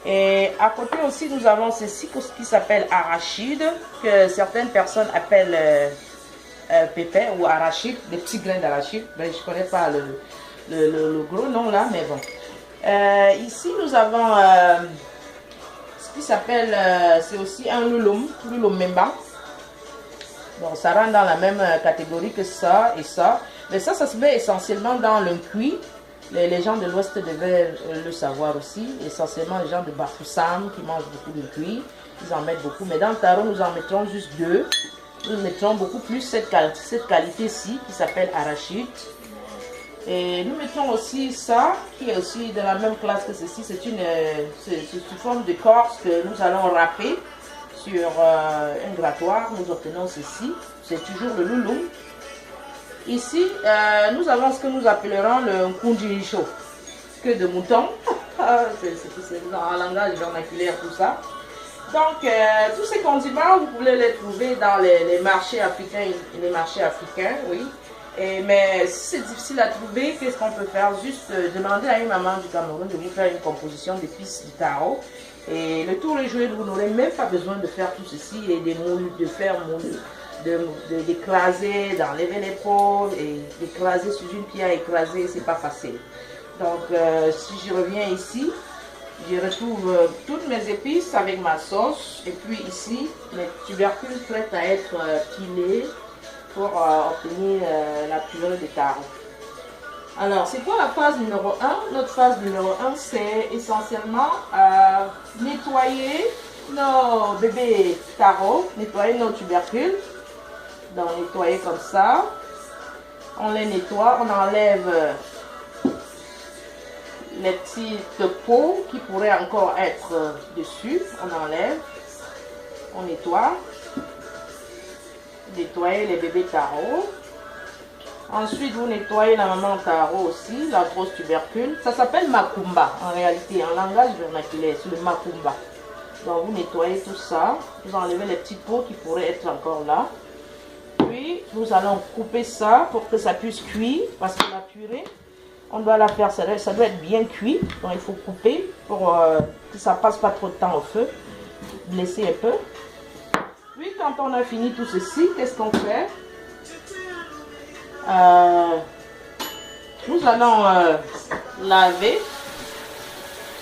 Et à côté aussi, nous avons ceci qui s'appelle arachide, que certaines personnes appellent pépin ou arachide, des petits grains d'arachide. Ben, je ne connais pas le gros nom là, mais bon. Ici, nous avons ce qui s'appelle, c'est aussi un loulom memba. Bon, ça rentre dans la même catégorie que ça et ça. Mais ça se met essentiellement dans le cuit. Les gens de l'Ouest devaient le savoir aussi. Essentiellement, les gens de Bafoussam qui mangent beaucoup de cuit. Ils en mettent beaucoup. Mais dans le taro, nous en mettrons juste 2. Nous mettrons beaucoup plus cette qualité-ci qui s'appelle arachide. Et nous mettons aussi ça, qui est aussi de la même classe que ceci. C'est une forme de corse que nous allons râper sur un grattoir. Nous obtenons ceci. C'est toujours le loulou. Ici, nous avons ce que nous appellerons le kunjinicho, queue de mouton. C'est en langage vernaculaire tout ça. Donc, tous ces condiments, vous pouvez les trouver dans les marchés africains, oui. Mais si c'est difficile à trouver, qu'est-ce qu'on peut faire? Juste demander à une maman du Cameroun de vous faire une composition d'épices du taro. Et le tour est joué, vous n'aurez même pas besoin de faire tout ceci et des moules, de faire moules, d'écraser, d'enlever les peaux et d'écraser sur une pierre écrasée, c'est pas facile. Donc, si je reviens ici, je retrouve toutes mes épices avec ma sauce. Et puis ici, mes tubercules prêts à être pilés pour obtenir la purée de taro. Alors, c'est quoi la phase numéro 1? Notre phase numéro 1, c'est essentiellement nettoyer nos bébés taro, nettoyer nos tubercules. Donc, nettoyer comme ça. On les nettoie, on enlève les petites peaux qui pourraient encore être dessus. On enlève, on nettoie. Nettoyer les bébés taro. Ensuite, vous nettoyez la maman taro aussi, la grosse tubercule. Ça s'appelle makumba en réalité, en langage vernaculaire, c'est le makumba. Donc, vous nettoyez tout ça. Vous enlevez les petites peaux qui pourraient être encore là. Puis, nous allons couper ça pour que ça puisse cuire. Parce que la purée, on doit la faire, ça doit être bien cuit. Donc, il faut couper pour que ça passe pas trop de temps au feu. Laisser un peu. Puis, quand on a fini tout ceci, qu'est-ce qu'on fait? Nous allons laver